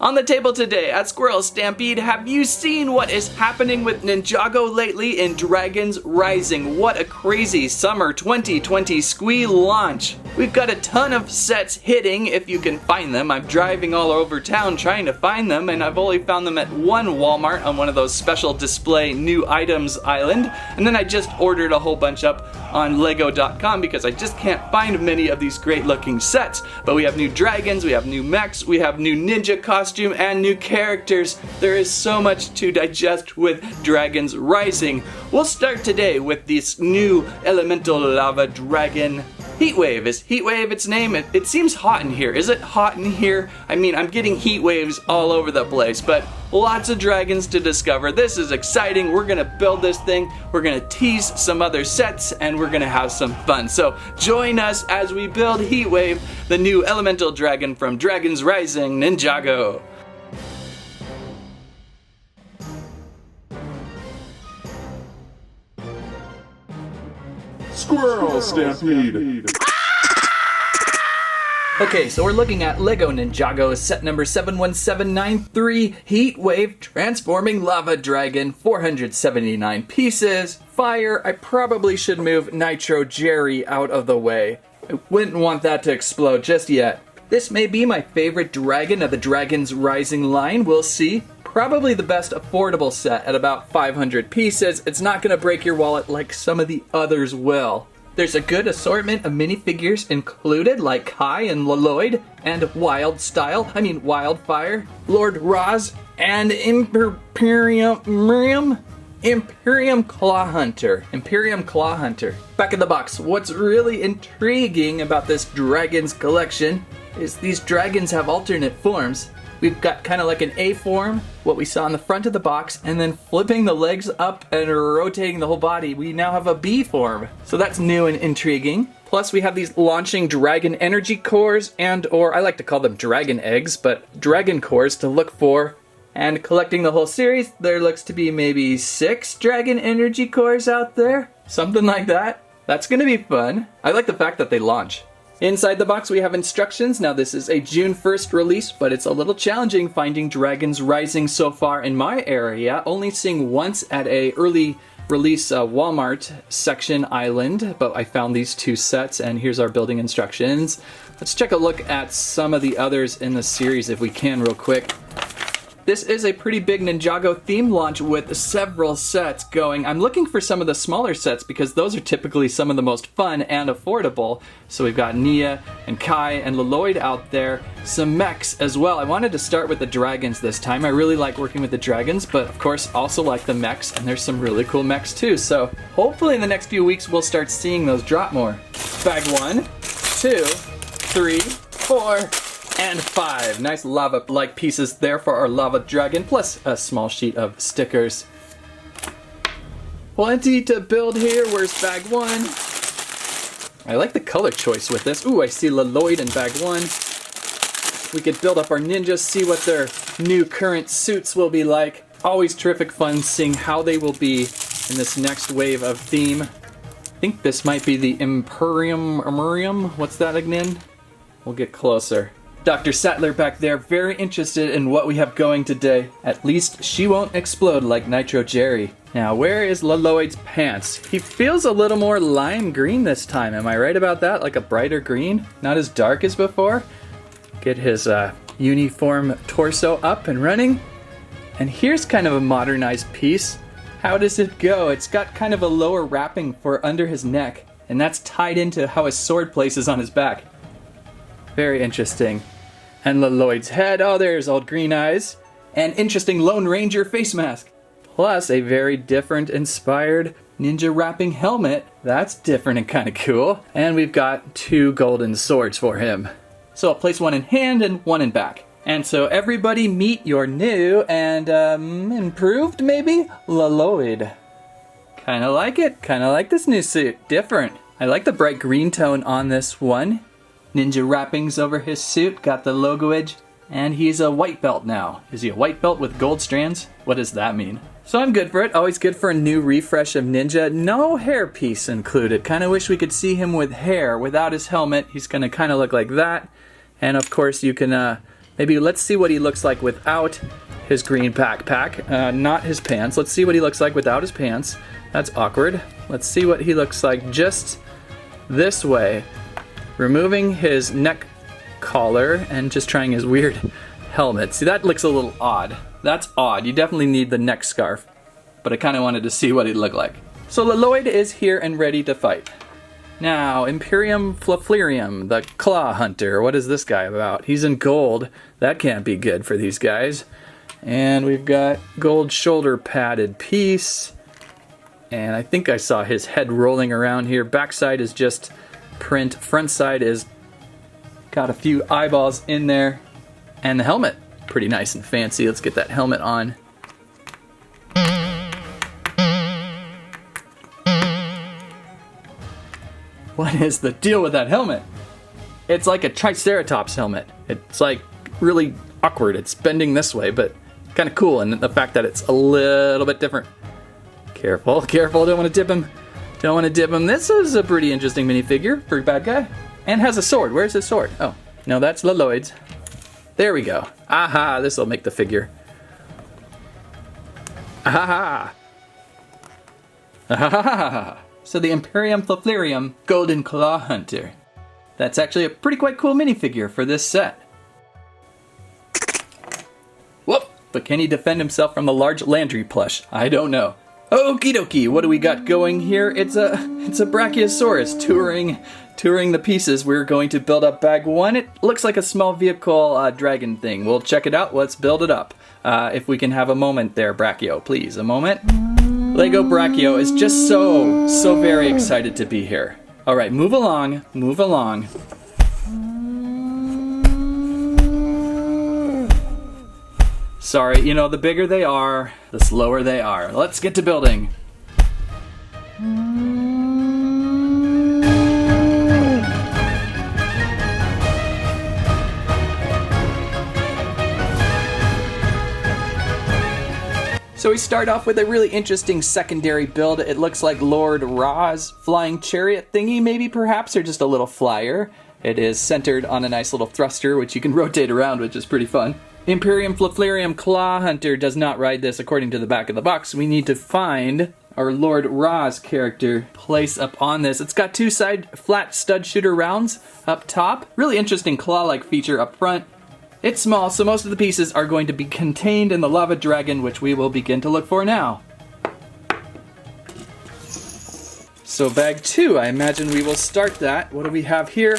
On the table today at Squirrel Stampede, have you seen what is happening with Ninjago lately in Dragons Rising? What a crazy summer 2020 Squee launch. We've got a ton of sets hitting if you can find them. I'm driving all over town trying to find them, and I've only found them at one Walmart on one of those special display new items island. And then I just ordered a whole bunch up on Lego.com because I just can't find many of these great looking sets. But we have new dragons, we have new mechs, we have new ninja costume, and new characters. There is so much to digest with Dragons Rising. We'll start today with this new elemental lava dragon. Heatwave. Is Heatwave its name? It seems hot in here. Is it hot in here? I mean, I'm getting heat waves all over the place, but lots of dragons to discover. This is exciting. We're gonna build this thing. We're gonna tease some other sets, and we're gonna have some fun. So join us as we build Heatwave, the new elemental dragon from Dragons Rising, Ninjago. Squirrel Stampede! Okay, so we're looking at Lego Ninjago set number 71793, Heatwave Transforming Lava Dragon, 479 pieces. Fire, I probably should move Nitro Jerry out of the way. I wouldn't want that to explode just yet. This may be my favorite dragon of the Dragons Rising line, we'll see. Probably the best affordable set at about 500 pieces. It's not gonna break your wallet like some of the others will. There's a good assortment of minifigures included, like Kai and Lloyd, and Wyldfyre, Lord Roz, and Imperium Claw Hunter. Imperium Claw Hunter. Back in the box, what's really intriguing about this Dragons collection is these dragons have alternate forms. We've got kind of like an A form, what we saw on the front of the box, and then flipping the legs up and rotating the whole body, we now have a B form. So that's new and intriguing. Plus we have these launching dragon energy cores or I like to call them dragon eggs, but dragon cores to look for. And collecting the whole series, there looks to be maybe 6 dragon energy cores out there. Something like that. That's gonna be fun. I like the fact that they launch. Inside the box we have instructions. Now this is a June 1st release, but it's a little challenging finding Dragons Rising so far in my area. Only seeing once at a early release Walmart section island, but I found these 2 sets, and here's our building instructions. Let's check a look at some of the others in the series if we can real quick. This is a pretty big Ninjago theme launch with several sets going. I'm looking for some of the smaller sets because those are typically some of the most fun and affordable. So we've got Nia and Kai and Lloyd out there. Some mechs as well. I wanted to start with the dragons this time. I really like working with the dragons, but of course also like the mechs, and there's some really cool mechs too. So hopefully in the next few weeks we'll start seeing those drop more. Bag 1, 2, 3, 4, and 5. Nice lava-like pieces there for our lava dragon, plus a small sheet of stickers. Plenty to build here. Where's bag 1? I like the color choice with this. Ooh, I see Lloyd in bag 1. We could build up our ninjas, see what their new current suits will be like. Always terrific fun seeing how they will be in this next wave of theme. I think this might be the Imperium. What's that again? We'll get closer. Dr. Sattler back there, very interested in what we have going today. At least she won't explode like Nitro Jerry. Now, where is Lloyd's pants? He feels a little more lime green this time. Am I right about that? Like a brighter green? Not as dark as before? Get his uniform torso up and running. And here's kind of a modernized piece. How does it go? It's got kind of a lower wrapping for under his neck, and that's tied into how his sword places on his back. Very interesting. And Lloyd's head, oh there's old Green Eyes. An interesting Lone Ranger face mask. Plus a very different inspired ninja wrapping helmet. That's different and kind of cool. And we've got 2 golden swords for him. So I'll place 1 in hand and 1 in back. And so everybody meet your new and improved maybe? Lloyd. Kinda like it. Kinda like this new suit. Different. I like the bright green tone on this one. Ninja wrappings over his suit, got the logoage, and he's a white belt now. Is he a white belt with gold strands? What does that mean? So I'm good for it. Always good for a new refresh of Ninja. No hairpiece included. Kind of wish we could see him with hair. Without his helmet, he's going to kind of look like that. And of course you can Maybe let's see what he looks like without his green backpack, not his pants. Let's see what he looks like without his pants. That's awkward. Let's see what he looks like just this way. Removing his neck collar and just trying his weird helmet. See, that looks a little odd. That's odd. You definitely need the neck scarf. But I kind of wanted to see what he'd look like. So Lloyd is here and ready to fight. Now, Imperium Fluffyrium, the Claw Hunter. What is this guy about? He's in gold. That can't be good for these guys. And we've got gold shoulder padded piece. And I think I saw his head rolling around here. Backside is just print. Front side is got a few eyeballs in there. And the helmet, pretty nice and fancy. Let's get that helmet on. What is the deal with that helmet? It's like a Triceratops helmet. It's like really awkward. It's bending this way, but kind of cool. And the fact that it's a little bit different. Careful, careful, don't want to dip him. Don't want to dip him. This is a pretty interesting minifigure for a bad guy. And has a sword. Where's his sword? Oh, no, that's Lloyd's. There we go. Aha, this will make the figure. Aha! Aha! So the Imperium Fluffyrium Golden Claw Hunter. That's actually a pretty quite cool minifigure for this set. Whoop! But can he defend himself from the large Landry plush? I don't know. Okie dokie, what do we got going here? It's a Brachiosaurus touring the pieces. We're going to build up bag one. It looks like a small vehicle dragon thing. We'll check it out. Let's build it up. If we can have a moment there, Brachio, please. A moment. Lego Brachio is just so very excited to be here. All right, move along, move along. Sorry, you know, the bigger they are, the slower they are. Let's get to building. So we start off with a really interesting secondary build. It looks like Lord Ra's flying chariot thingy, maybe perhaps, or just a little flyer. It is centered on a nice little thruster, which you can rotate around, which is pretty fun. Imperium Fluffyrium Claw Hunter does not ride this according to the back of the box. We need to find our Lord Ra's character place up on this. It's got two side flat stud shooter rounds up top. Really interesting claw-like feature up front. It's small, so most of the pieces are going to be contained in the lava dragon, which we will begin to look for now. So bag two, I imagine we will start that. What do we have here?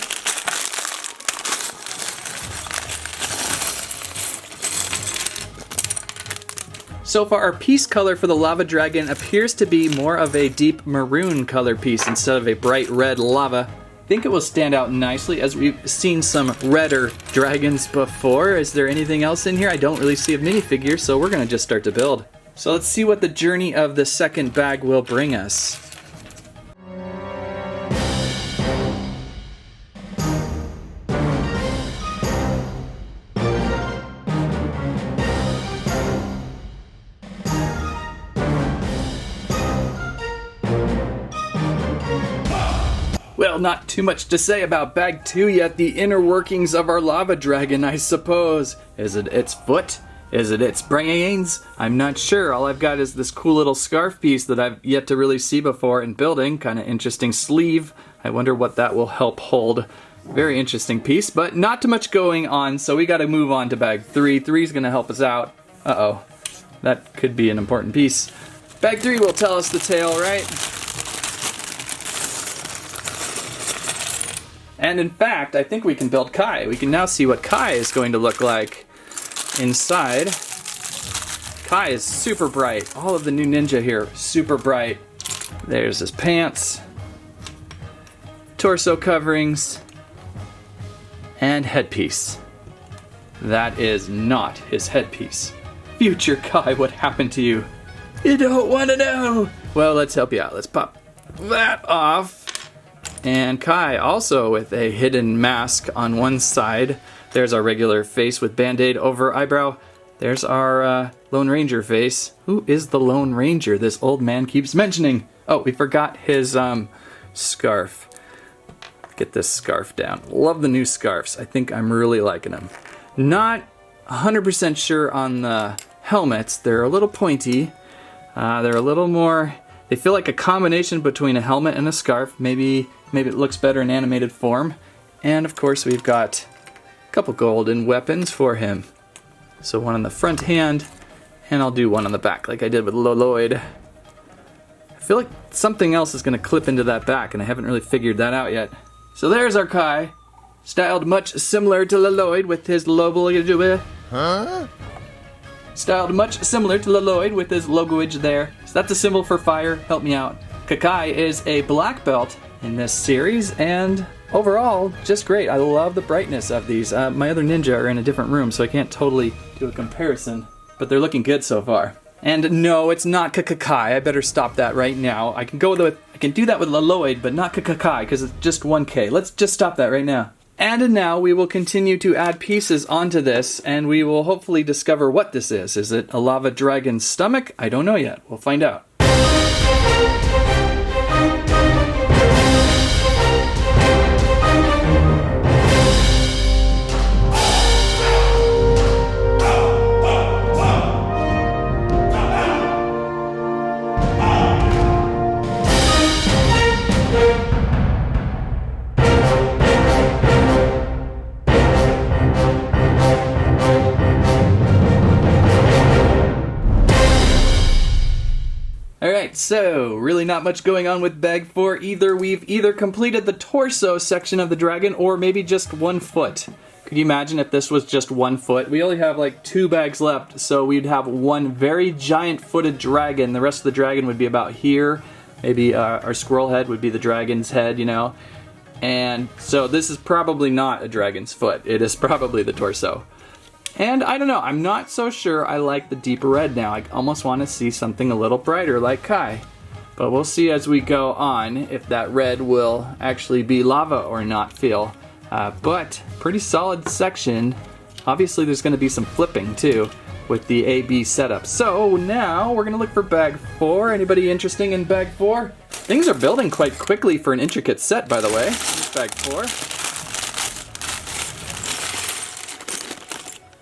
So far, our piece color for the lava dragon appears to be more of a deep maroon color piece instead of a bright red lava. I think it will stand out nicely, as we've seen some redder dragons before. Is there anything else in here? I don't really see a minifigure, so we're gonna just start to build. So let's see what the journey of the second bag will bring us. Well, not too much to say about bag two yet. The inner workings of our lava dragon, I suppose. Is it its foot? Is it its brains? I'm not sure. All I've got is this cool little scarf piece that I've yet to really see before in building. Kind of interesting sleeve. I wonder what that will help hold. Very interesting piece, but not too much going on, so we gotta move on to bag three. Three's gonna help us out. Uh-oh. That could be an important piece. Bag three will tell us the tale, right? And in fact, I think we can build Kai. We can now see what Kai is going to look like inside. Kai is super bright. All of the new Ninja here, super bright. There's his pants, torso coverings, and headpiece. That is not his headpiece. Future Kai, what happened to you? You don't want to know. Well, let's help you out. Let's pop that off. And Kai also with a hidden mask on one side. There's our regular face with band-aid over eyebrow. There's our Lone Ranger face. Who is the Lone Ranger this old man keeps mentioning? Oh, we forgot his scarf. Get this scarf down. Love the new scarves. I think I'm really liking them. Not 100% sure on the helmets. They're a little pointy. They're a little more... They feel like a combination between a helmet and a scarf. Maybe it looks better in animated form. And of course we've got a couple golden weapons for him. So one on the front hand, and I'll do one on the back like I did with Lloyd. I feel like something else is going to clip into that back, and I haven't really figured that out yet. So there's our Kai, styled much similar to Lloyd with his logo. Styled much similar to Lloyd with his logoage there. So that's a symbol for fire. Help me out. Kakai is a black belt in this series, and overall, just great. I love the brightness of these. My other ninja are in a different room, so I can't totally do a comparison, but they're looking good so far. And no, it's not Kakai. I better stop that right now. I can do that with Lloyd, but not Kakai, because it's just 1K. Let's just stop that right now. And now we will continue to add pieces onto this, and we will hopefully discover what this is. Is it a lava dragon's stomach? I don't know yet. We'll find out. Alright, so really not much going on with bag 4 either. We've either completed the torso section of the dragon or maybe just 1 foot. Could you imagine if this was just 1 foot? We only have like 2 bags left, so we'd have one very giant footed dragon. The rest of the dragon would be about here. Maybe our squirrel head would be the dragon's head, you know. And so this is probably not a dragon's foot. It is probably the torso. And I don't know, I'm not so sure I like the deeper red now. I almost want to see something a little brighter like Kai. But we'll see as we go on if that red will actually be lava or not feel. But pretty solid section. Obviously there's going to be some flipping too with the A-B setup. So now we're going to look for bag 4. Anybody interesting in bag 4? Things are building quite quickly for an intricate set, by the way. Bag 4.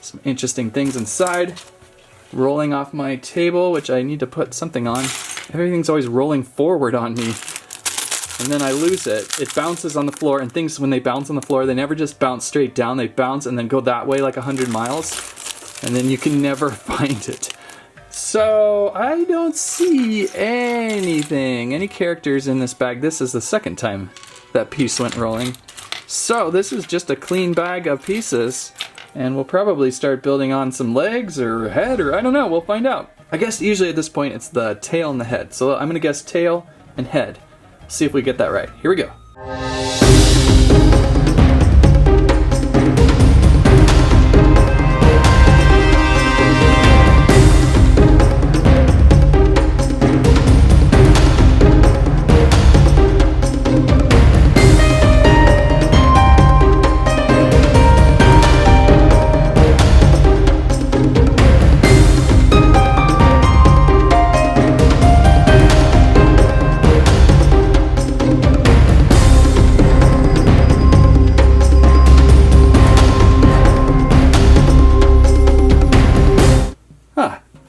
Some interesting things inside. Rolling off my table, which I need to put something on. Everything's always rolling forward on me. And then I lose it. It bounces on the floor, and things, when they bounce on the floor, they never just bounce straight down. They bounce and then go that way like 100 miles. And then you can never find it. So I don't see anything, any characters in this bag. This is the second time that piece went rolling. So this is just a clean bag of pieces. And we'll probably start building on some legs or head, or I don't know, we'll find out. I guess usually at this point it's the tail and the head. So I'm gonna guess tail and head. See if we get that right. Here we go.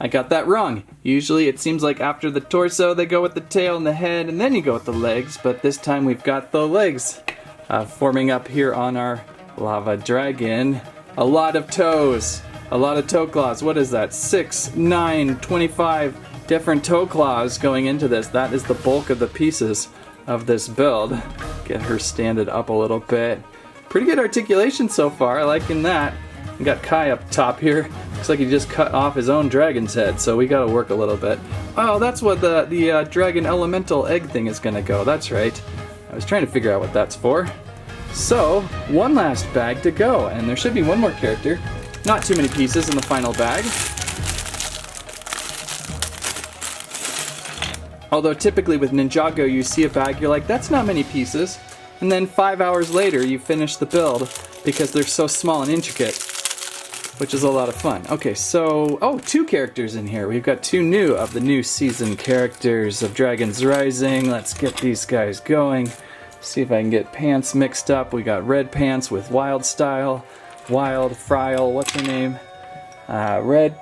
I got that wrong. Usually it seems like after the torso they go with the tail and the head and then you go with the legs, but this time we've got the legs forming up here on our lava dragon. A lot of toes, a lot of toe claws. What is that? 6, 9, 25 different toe claws going into this. That is the bulk of the pieces of this build. Get her standed up a little bit. Pretty good articulation so far, I liking that. We got Kai up top here. Looks like he just cut off his own dragon's head, so we gotta work a little bit. Oh, that's what the dragon elemental egg thing is gonna go. That's right. I was trying to figure out what that's for. So, one last bag to go, and there should be one more character. Not too many pieces in the final bag. Although typically with Ninjago you see a bag, you're like, that's not many pieces. And then 5 hours later you finish the build because they're so small and intricate. Which is a lot of fun. Okay, so, oh, 2 characters in here. We've got 2 new of the new season characters of Dragon's Rising. Let's get these guys going. See if I can get pants mixed up. We got red pants with Wild Style, Wyldfyre, what's her name? Red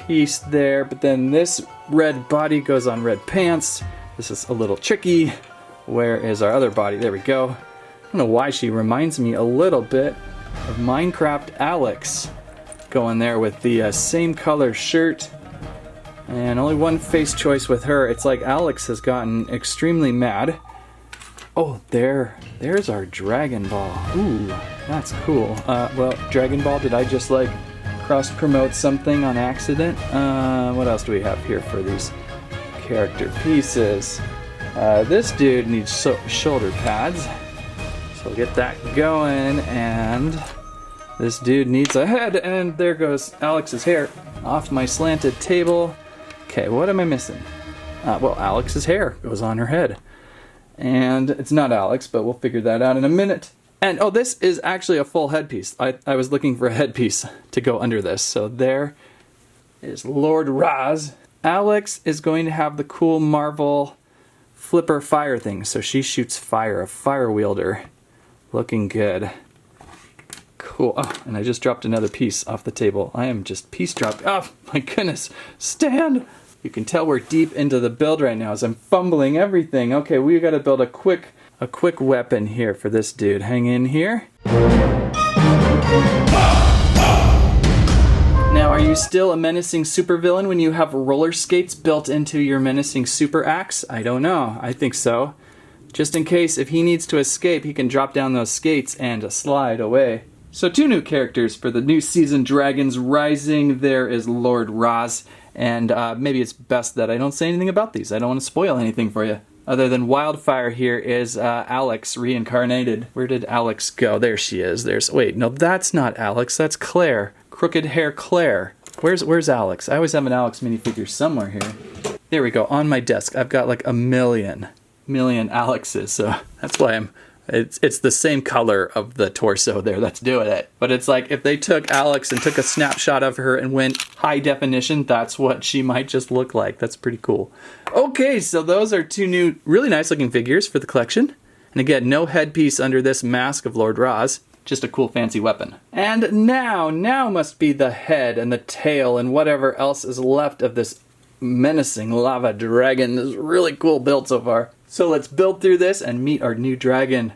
piece there, but then this red body goes on red pants. This is a little tricky. Where is our other body? There we go. I don't know why she reminds me a little bit of Minecraft Alex. Going there with the same color shirt. And only one face choice with her. It's like Alex has gotten extremely mad. Oh, there's our Dragon Ball. Ooh, that's cool. Well, Dragon Ball, did I just like cross-promote something on accident? What else do we have here for these character pieces? This dude needs shoulder pads. So we'll get that going, and this dude needs a head, and there goes Alex's hair off my slanted table. Okay, what am I missing? Well, Alex's hair goes on her head. And it's not Alex, but we'll figure that out in a minute. And oh, this is actually a full headpiece. I was looking for a headpiece to go under this. So there is Lord Raz. Alex is going to have the cool Marvel flipper fire thing. So she shoots fire, a fire wielder. Looking good. Cool. Oh, and I just dropped another piece off the table. I am just piece dropped. Oh, my goodness. Stand! You can tell we're deep into the build right now as I'm fumbling everything. Okay, we got to build a quick weapon here for this dude. Hang in here. Now, are you still a menacing supervillain when you have roller skates built into your menacing super axe? I don't know. I think so. Just in case, if he needs to escape, he can drop down those skates and slide away. So 2 new characters for the new season Dragons Rising. There is Lord Raz, and maybe it's best that I don't say anything about these. I don't want to spoil anything for you. Other than Wyldfyre here is Alex reincarnated. Where did Alex go? There she is. Wait, no, that's not Alex. That's Claire. Crooked hair Claire. Where's Alex? I always have an Alex minifigure somewhere here. There we go, on my desk. I've got like a million Alexes, so that's why it's the same color of the torso there that's doing it. But it's like if they took Alex and took a snapshot of her and went high definition, that's what she might just look like. That's pretty cool. Okay, so those are 2 new, really nice looking figures for the collection. And again, no headpiece under this mask of Lord Raz. Just a cool fancy weapon. And now must be the head and the tail and whatever else is left of this menacing lava dragon. This is really cool build so far. So let's build through this and meet our new dragon.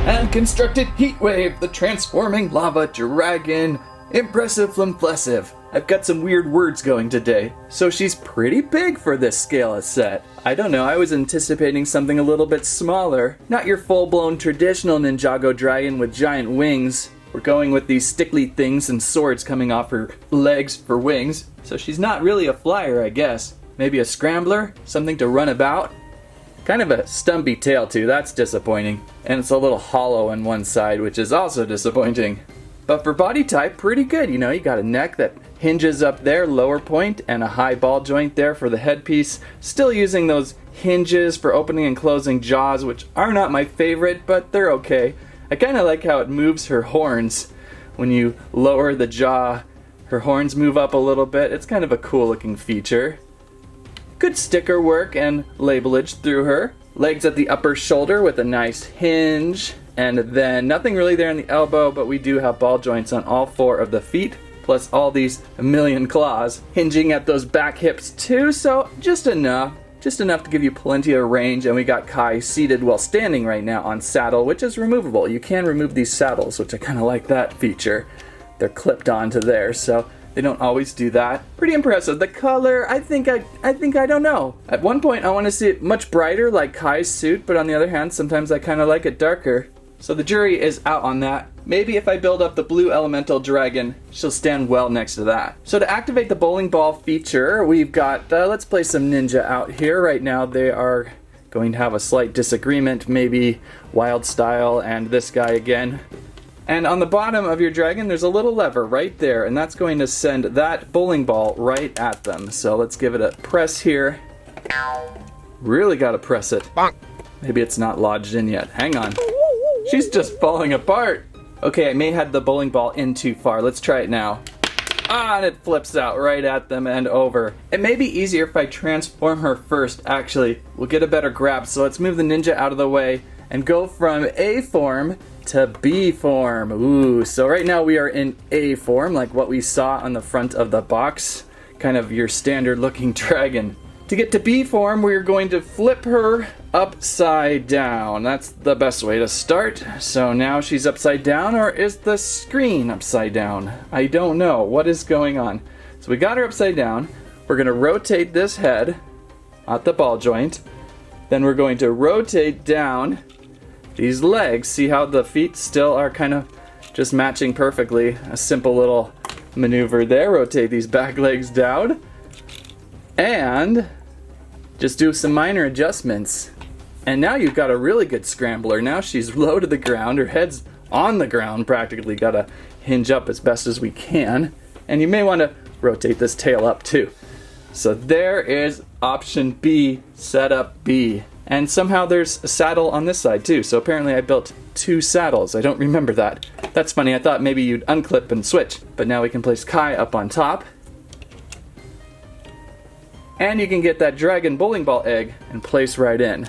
And constructed Heatwave, the transforming lava dragon. Impressive flimflessive. I've got some weird words going today. So she's pretty big for this scale of set. I don't know, I was anticipating something a little bit smaller. Not your full-blown traditional Ninjago dragon with giant wings. We're going with these stickly things and swords coming off her legs for wings. So she's not really a flyer, I guess. Maybe a scrambler? Something to run about? Kind of a stumpy tail too, that's disappointing. And it's a little hollow on one side, which is also disappointing. But for body type, pretty good. You know, you got a neck that hinges up there, lower point, and a high ball joint there for the headpiece. Still using those hinges for opening and closing jaws, which are not my favorite, but they're okay. I kind of like how it moves her horns. When you lower the jaw, her horns move up a little bit. It's kind of a cool looking feature. Good sticker work and labelage through her. Legs at the upper shoulder with a nice hinge. And then nothing really there in the elbow, but we do have ball joints on all 4 of the feet, plus all these million claws hinging at those back hips too, so just enough to give you plenty of range. And we got Kai seated while standing right now on saddle, which is removable. You can remove these saddles, which I kind of like that feature. They're clipped onto there, so they don't always do that. Pretty impressive. The color, I think I don't know. At one point I want to see it much brighter like Kai's suit, but on the other hand, sometimes I kind of like it darker. So the jury is out on that. Maybe if I build up the blue elemental dragon, she'll stand well next to that. So to activate the bowling ball feature, we've got, let's play some ninja out here. Right now they are going to have a slight disagreement, maybe Wyldfyre and this guy again. And on the bottom of your dragon, there's a little lever right there, and that's going to send that bowling ball right at them. So let's give it a press here. Really gotta press it. Maybe it's not lodged in yet. Hang on. She's just falling apart. Okay, I may have had the bowling ball in too far. Let's try it now. Ah, and it flips out right at them and over. It may be easier if I transform her first, actually. We'll get a better grab, so let's move the ninja out of the way and go from A form to B form. Ooh, so right now we are in A form, like what we saw on the front of the box. Kind of your standard looking dragon. To get to B form, we're going to flip her upside down. That's the best way to start. So now she's upside down, or is the screen upside down? I don't know. What is going on? So we got her upside down. We're going to rotate this head at the ball joint. Then we're going to rotate down these legs. See how the feet still are kind of just matching perfectly. A simple little maneuver there. Rotate these back legs down. And just do some minor adjustments. And now you've got a really good scrambler. Now she's low to the ground. Her head's on the ground practically. Got to hinge up as best as we can. And you may want to rotate this tail up too. So there is option B, setup B. And somehow there's a saddle on this side too. So apparently I built 2 saddles. I don't remember that. That's funny. I thought maybe you'd unclip and switch. But now we can place Kai up on top. And you can get that dragon bowling ball egg and place right in.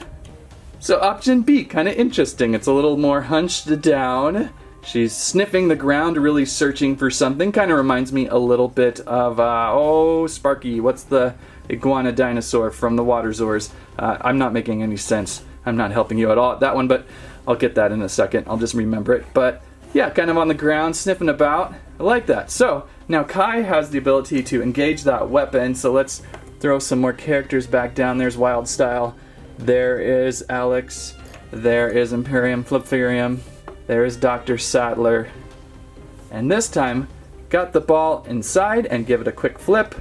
So option B, kind of interesting. It's a little more hunched down. She's sniffing the ground, really searching for something. Kind of reminds me a little bit of, Sparky, what's the iguana dinosaur from the Waterzors? I'm not making any sense. I'm not helping you at all at that one, but I'll get that in a second. I'll just remember it. But yeah, kind of on the ground, sniffing about. I like that. So now Kai has the ability to engage that weapon. So let's throw some more characters back down. There's Wyldfyre. There is Alex. There is Imperium Fluffyrium. There is Dr. Sattler. And this time, got the ball inside and give it a quick flip.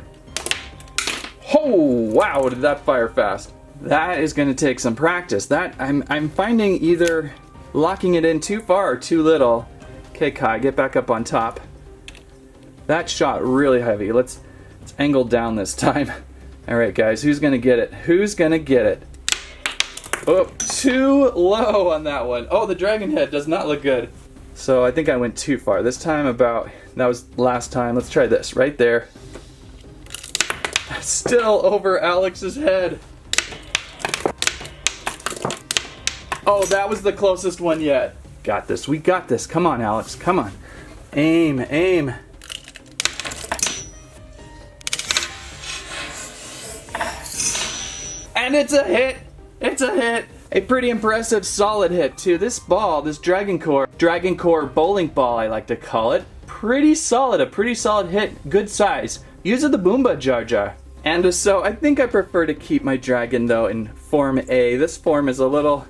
Oh, wow, did that fire fast. That is going to take some practice. That I'm finding either locking it in too far or too little. Okay, Kai, get back up on top. That shot really heavy. Let's angle down this time. All right, guys, who's going to get it? Who's going to get it? Oh, too low on that one. Oh, the dragon head does not look good. So I think I went too far. This time that was last time. Let's try this right there. Still over Alex's head. Oh, that was the closest one yet. Got this. We got this. Come on, Alex. Come on. Aim, aim. And it's a hit. It's a hit. A pretty impressive solid hit too. This ball, this Dragon Core bowling ball I like to call it. Pretty solid, a pretty solid hit. Good size. Use of the Boomba Jar Jar. And so I think I prefer to keep my dragon though in form A. This form is a little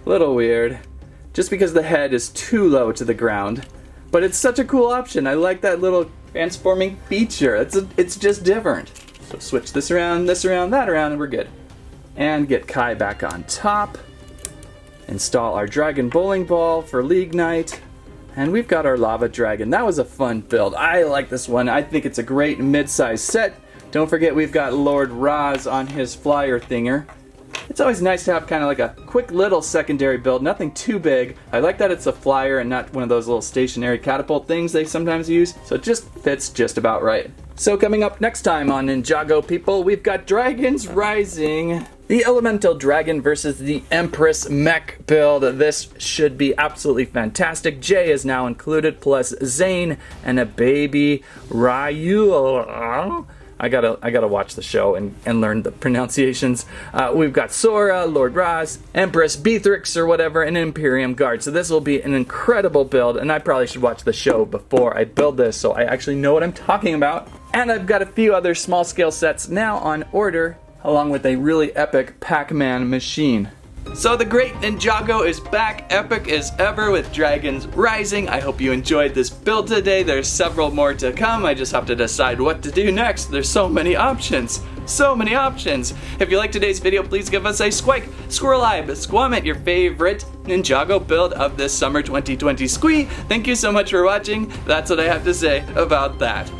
weird. Just because the head is too low to the ground. But it's such a cool option. I like that little transforming feature. It's just different. So switch this around, that around, and we're good. And get Kai back on top. Install our dragon bowling ball for League Night. And we've got our lava dragon. That was a fun build. I like this one. I think it's a great mid-size set. Don't forget we've got Lord Raz on his flyer thinger. It's always nice to have kind of like a quick little secondary build. Nothing too big. I like that it's a flyer and not one of those little stationary catapult things they sometimes use. So it just fits just about right. So coming up next time on Ninjago, people, we've got Dragons Rising. The Elemental Dragon versus the Empress mech build. This should be absolutely fantastic. Jay is now included, plus Zane and a baby Ryu. I gotta watch the show and learn the pronunciations. We've got Sora, Lord Raz, Empress Beatrix or whatever, and Imperium Guard. So this will be an incredible build, and I probably should watch the show before I build this so I actually know what I'm talking about. And I've got a few other small scale sets now on order, along with a really epic Pac-Man machine. So the great Ninjago is back, epic as ever with Dragons Rising. I hope you enjoyed this build today. There's several more to come. I just have to decide what to do next. There's so many options. So many options. If you liked today's video, please give us a squike, squirrel eye, squammet your favorite Ninjago build of this summer 2020 squee. Thank you so much for watching. That's what I have to say about that.